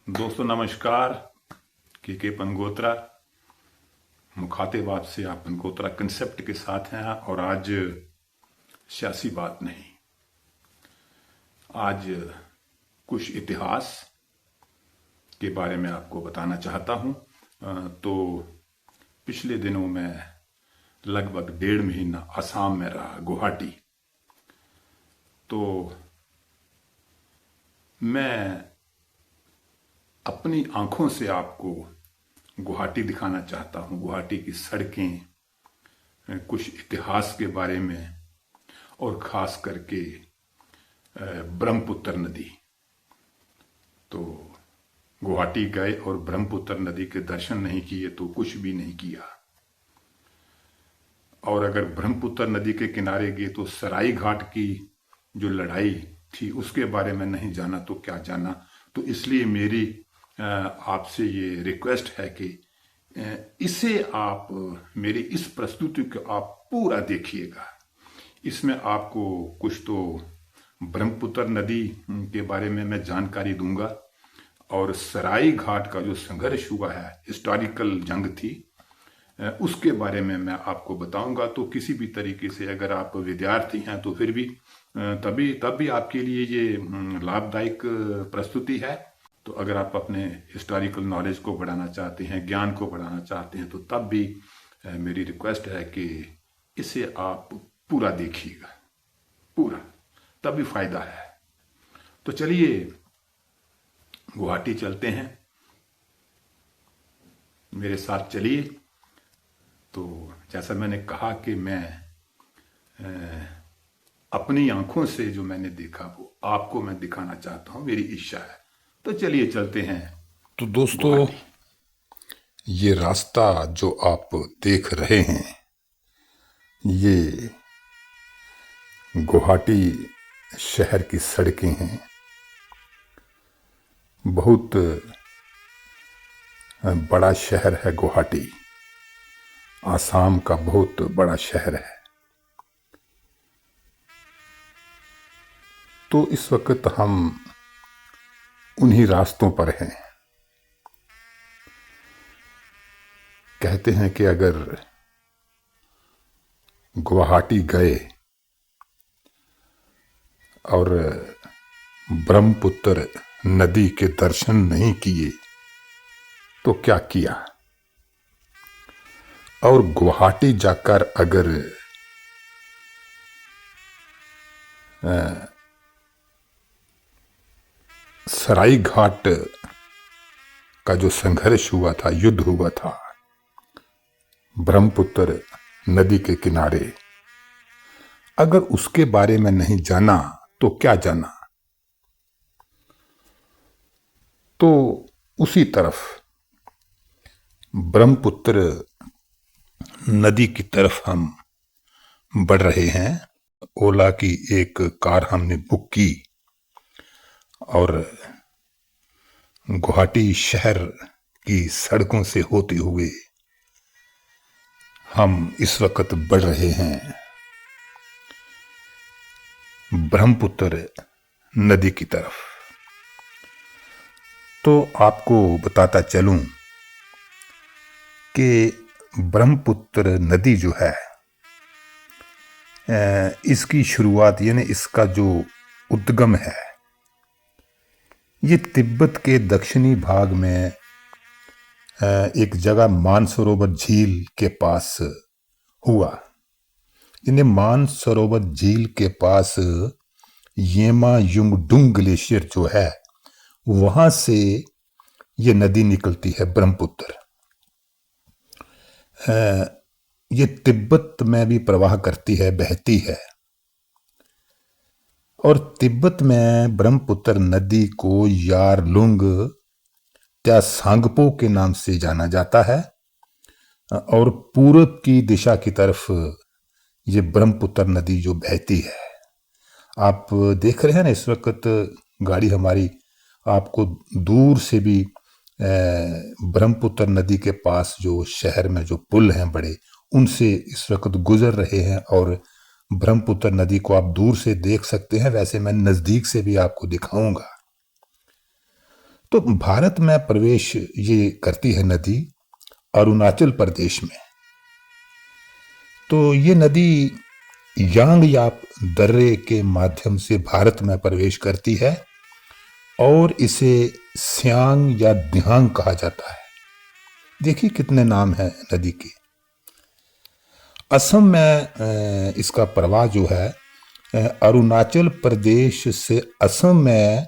दोस्तों नमस्कार। के पनगोत्रा मुखातिब से आप पनगोत्रा कंसेप्ट के साथ हैं। और आज सियासी बात नहीं, आज कुछ इतिहास के बारे में आपको बताना चाहता हूं। तो पिछले दिनों में लगभग 1.5 महीना असम में रहा, गुवाहाटी। तो मैं अपनी आंखों से आपको गुवाहाटी दिखाना चाहता हूँ, गुवाहाटी की सड़कें, कुछ इतिहास के बारे में, और खास करके ब्रह्मपुत्र नदी। तो गुवाहाटी गए और ब्रह्मपुत्र नदी के दर्शन नहीं किए तो कुछ भी नहीं किया। और अगर ब्रह्मपुत्र नदी के किनारे गए तो सराय घाट की जो लड़ाई थी उसके बारे में नहीं जाना तो क्या जाना। तो इसलिए मेरी आपसे ये रिक्वेस्ट है कि इसे आप, मेरी इस प्रस्तुति को आप पूरा देखिएगा। इसमें आपको कुछ तो ब्रह्मपुत्र नदी के बारे में मैं जानकारी दूंगा, और सराय घाट का जो संघर्ष हुआ है, हिस्टोरिकल जंग थी, उसके बारे में मैं आपको बताऊंगा। तो किसी भी तरीके से अगर आप विद्यार्थी हैं तो फिर भी तब भी आपके लिए ये लाभदायक प्रस्तुति है। तो अगर आप अपने हिस्टोरिकल नॉलेज को बढ़ाना चाहते हैं, ज्ञान को बढ़ाना चाहते हैं, तो तब भी मेरी रिक्वेस्ट है कि इसे आप पूरा देखिएगा, पूरा, तब भी फायदा है। तो चलिए गुवाहाटी चलते हैं, मेरे साथ चलिए। तो जैसा मैंने कहा कि मैं अपनी आंखों से जो मैंने देखा वो आपको मैं दिखाना चाहता हूं, मेरी इच्छा है। तो चलिए चलते हैं। तो दोस्तों, गुवाहाटी। ये रास्ता जो आप देख रहे हैं, ये गुवाहाटी शहर की सड़कें हैं। बहुत बड़ा शहर है गुवाहाटी, आसाम का बहुत बड़ा शहर है। तो इस वक्त हम उन्हीं रास्तों पर हैं। कहते हैं कि अगर गुवाहाटी गए और ब्रह्मपुत्र नदी के दर्शन नहीं किए तो क्या किया, और गुवाहाटी जाकर अगर सराय घाट का जो संघर्ष हुआ था, युद्ध हुआ था ब्रह्मपुत्र नदी के किनारे, अगर उसके बारे में नहीं जाना तो क्या जाना। तो उसी तरफ ब्रह्मपुत्र नदी की तरफ हम बढ़ रहे हैं। ओला की एक कार हमने बुक की और गुवाहाटी शहर की सड़कों से होते हुए हम इस वक्त बढ़ रहे हैं ब्रह्मपुत्र नदी की तरफ। तो आपको बताता चलूं कि ब्रह्मपुत्र नदी जो है, इसकी शुरुआत यानी इसका जो उद्गम है, ये तिब्बत के दक्षिणी भाग में एक जगह मानसरोवर झील के पास हुआ। इन्हें मानसरोवर झील के पास येमा युंगडुंग ग्लेशियर जो है, वहां से ये नदी निकलती है ब्रह्मपुत्र। ये तिब्बत में भी प्रवाह करती है, बहती है। और तिब्बत में ब्रह्मपुत्र नदी को यारलुंग त्या सांगपो के नाम से जाना जाता है। और पूरब की दिशा की तरफ ये ब्रह्मपुत्र नदी जो बहती है, आप देख रहे हैं ना इस वक्त गाड़ी हमारी आपको दूर से भी ब्रह्मपुत्र नदी के पास जो शहर में जो पुल हैं बड़े, उनसे इस वक्त गुजर रहे हैं। और ब्रह्मपुत्र नदी को आप दूर से देख सकते हैं, वैसे मैं नजदीक से भी आपको दिखाऊंगा। तो भारत में प्रवेश ये करती है नदी अरुणाचल प्रदेश में। तो ये नदी यांगयाप दर्रे के माध्यम से भारत में प्रवेश करती है और इसे सियांग या दिहांग कहा जाता है। देखिए कितने नाम हैं नदी के। असम में इसका प्रवाह जो है अरुणाचल प्रदेश से असम में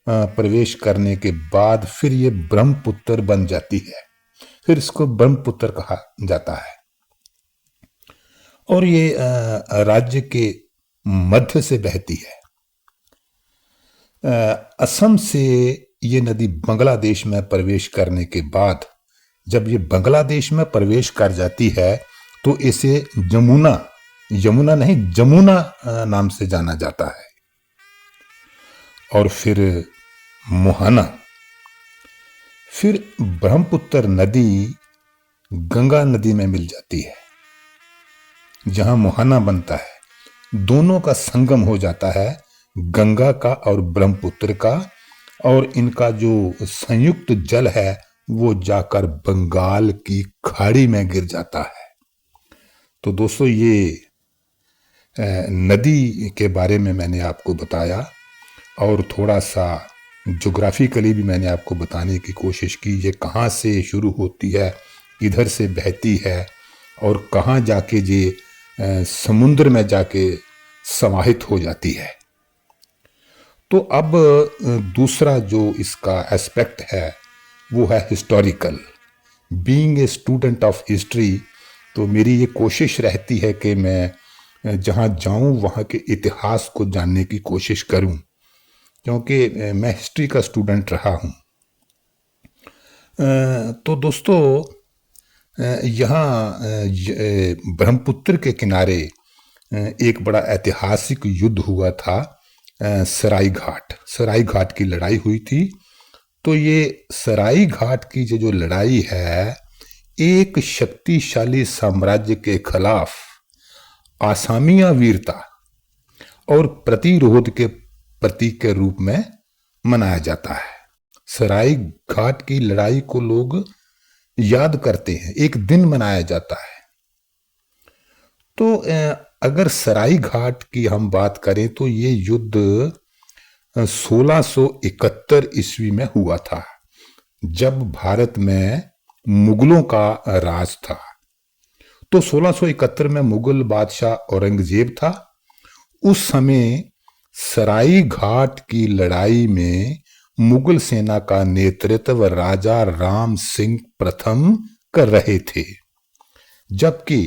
प्रवेश करने के बाद फिर ये ब्रह्मपुत्र बन जाती है, फिर इसको ब्रह्मपुत्र कहा जाता है। और ये राज्य के मध्य से बहती है। असम से ये नदी बांग्लादेश में प्रवेश करने के बाद जब ये बांग्लादेश में प्रवेश कर जाती है तो इसे यमुना नहीं जमुना नाम से जाना जाता है। और फिर मोहना, फिर ब्रह्मपुत्र नदी गंगा नदी में मिल जाती है जहां मोहना बनता है। दोनों का संगम हो जाता है, गंगा का और ब्रह्मपुत्र का, और इनका जो संयुक्त जल है वो जाकर बंगाल की खाड़ी में गिर जाता है। तो दोस्तों ये नदी के बारे में मैंने आपको बताया और थोड़ा सा ज्योग्राफिकली भी मैंने आपको बताने की कोशिश की। ये कहाँ से शुरू होती है, इधर से बहती है और कहाँ जाके ये समुद्र में जाके समाहित हो जाती है। तो अब दूसरा जो इसका एस्पेक्ट है वो है historical. Being a student of history, तो मेरी ये कोशिश रहती है कि मैं जहाँ जाऊँ वहाँ के इतिहास को जानने की कोशिश करूँ, क्योंकि मैं हिस्ट्री का स्टूडेंट रहा हूँ। तो दोस्तों यहाँ ब्रह्मपुत्र के किनारे एक बड़ा ऐतिहासिक युद्ध हुआ था, सराय घाट की लड़ाई हुई थी। तो ये सराय घाट की जो लड़ाई है एक शक्तिशाली साम्राज्य के खिलाफ आसामिया वीरता और प्रतिरोध के प्रतीक के रूप में मनाया जाता है। सराय घाट की लड़ाई को लोग याद करते हैं, एक दिन मनाया जाता है। तो अगर सराय घाट की हम बात करें तो ये युद्ध 1671 ईस्वी में हुआ था, जब भारत में मुगलों का राज था। तो 1671 में मुगल बादशाह औरंगजेब था। उस समय सराय घाट की लड़ाई में मुगल सेना का नेतृत्व राजा राम सिंह प्रथम कर रहे थे, जबकि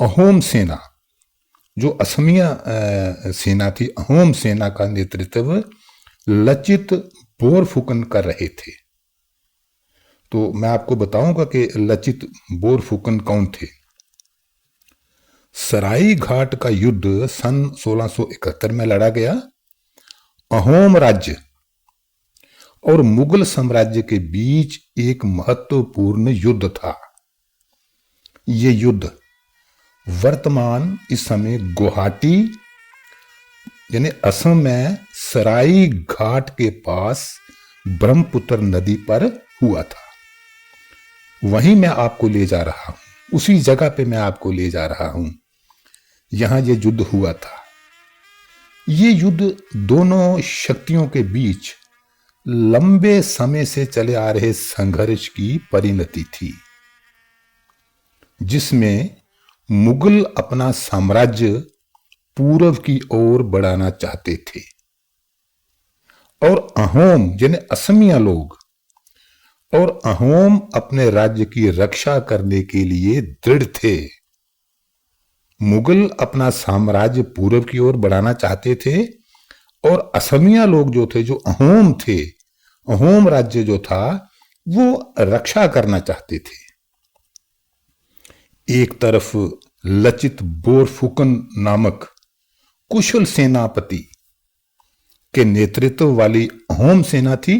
अहोम सेना जो असमिया सेना थी, अहोम सेना का नेतृत्व लचित बोरफुकन कर रहे थे। तो मैं आपको बताऊंगा कि लचित बोरफुकन कौन थे। सराय घाट का युद्ध सन 1671 में लड़ा गया। अहोम राज्य और मुगल साम्राज्य के बीच एक महत्वपूर्ण युद्ध था। ये युद्ध वर्तमान इस समय गुवाहाटी यानी असम में सराय घाट के पास ब्रह्मपुत्र नदी पर हुआ था। वहीं मैं आपको ले जा रहा हूं, उसी जगह पे मैं आपको ले जा रहा हूं, यहां ये युद्ध हुआ था। ये युद्ध दोनों शक्तियों के बीच लंबे समय से चले आ रहे संघर्ष की परिणति थी, जिसमें मुगल अपना साम्राज्य पूर्व की ओर बढ़ाना चाहते थे और अहोम यानी असमिया लोग और अहोम अपने राज्य की रक्षा करने के लिए दृढ़ थे। मुगल अपना साम्राज्य पूर्व की ओर बढ़ाना चाहते थे और असमिया लोग जो थे, जो अहोम थे, अहोम राज्य जो था वो रक्षा करना चाहते थे। एक तरफ लचित बोरफुकन नामक कुशल सेनापति के नेतृत्व वाली अहोम सेना थी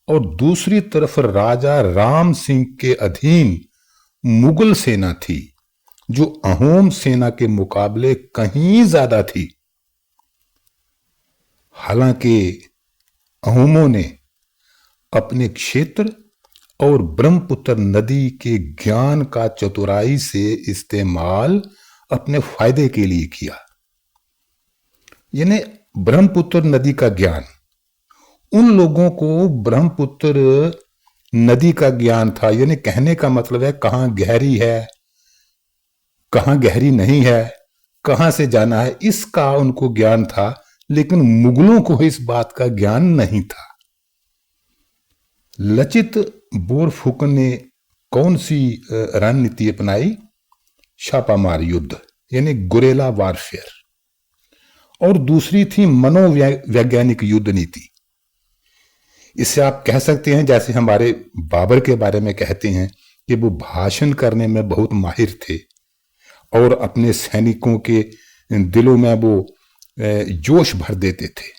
और दूसरी तरफ राजा राम सिंह के अधीन मुगल सेना थी, जो अहोम सेना के मुकाबले कहीं ज्यादा थी। हालांकि अहोमों ने अपने क्षेत्र और ब्रह्मपुत्र नदी के ज्ञान का चतुराई से इस्तेमाल अपने फायदे के लिए किया। यानी ब्रह्मपुत्र नदी का ज्ञान, उन लोगों को ब्रह्मपुत्र नदी का ज्ञान था, यानी कहने का मतलब है कहां गहरी है, कहां गहरी नहीं है, कहां से जाना है, इसका उनको ज्ञान था। लेकिन मुगलों को इस बात का ज्ञान नहीं था। लचित बोरफुकन ने कौन सी रणनीति अपनाई? छापामार युद्ध, यानी गुरेला वारफेयर। और दूसरी थी मनोवैज्ञानिक युद्ध नीति। इससे आप कह सकते हैं जैसे हमारे बाबर के बारे में कहते हैं कि वो भाषण करने में बहुत माहिर थे और अपने सैनिकों के दिलों में वो जोश भर देते थे।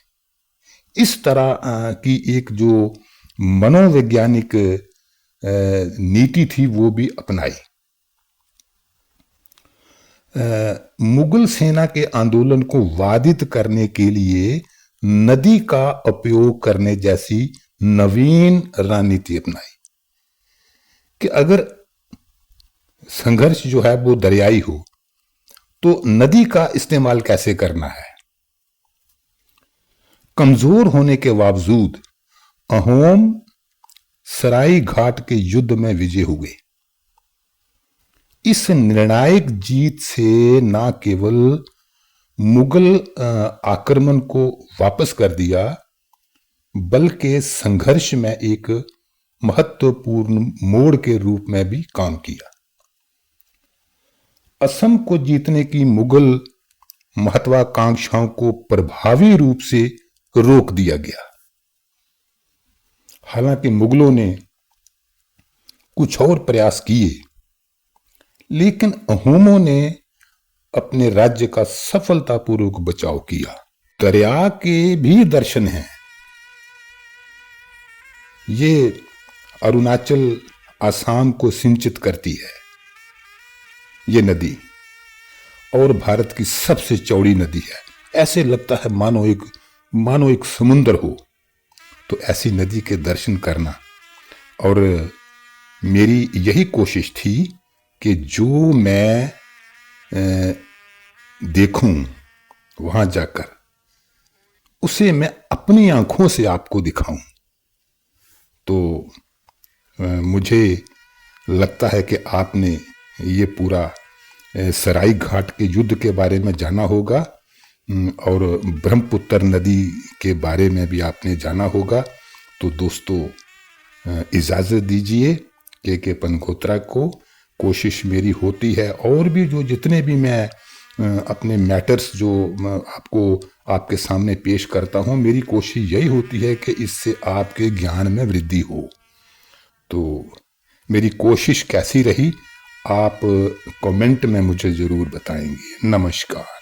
इस तरह की एक जो मनोवैज्ञानिक नीति थी वो भी अपनाई। मुगल सेना के आंदोलन को बाधित करने के लिए नदी का उपयोग करने जैसी नवीन रणनीति अपनाई कि अगर संघर्ष जो है वो दरियाई हो तो नदी का इस्तेमाल कैसे करना है। कमजोर होने के बावजूद अहोम सराय घाट के युद्ध में विजय हुए। इस निर्णायक जीत से न केवल मुगल आक्रमण को वापस कर दिया बल्कि संघर्ष में एक महत्वपूर्ण मोड़ के रूप में भी काम किया। असम को जीतने की मुगल महत्वाकांक्षाओं को प्रभावी रूप से रोक दिया गया। हालांकि मुगलों ने कुछ और प्रयास किए, लेकिन अहोमों ने अपने राज्य का सफलतापूर्वक बचाव किया। दरिया के भी दर्शन हैं। ये अरुणाचल आसाम को सिंचित करती है ये नदी, और भारत की सबसे चौड़ी नदी है। ऐसे लगता है मानो एक समुंदर हो। तो ऐसी नदी के दर्शन करना, और मेरी यही कोशिश थी कि जो मैं देखूं वहां जाकर उसे मैं अपनी आंखों से आपको दिखाऊं। तो मुझे लगता है कि आपने ये पूरा सराय घाट के युद्ध के बारे में जाना होगा और ब्रह्मपुत्र नदी के बारे में भी आपने जाना होगा। तो दोस्तों इजाज़त दीजिए के पनखोत्रा को। कोशिश मेरी होती है और भी जो जितने भी मैं अपने मैटर्स जो आपको आपके सामने पेश करता हूँ, मेरी कोशिश यही होती है कि इससे आपके ज्ञान में वृद्धि हो। तो मेरी कोशिश कैसी रही आप कमेंट में मुझे ज़रूर बताएंगे। नमस्कार।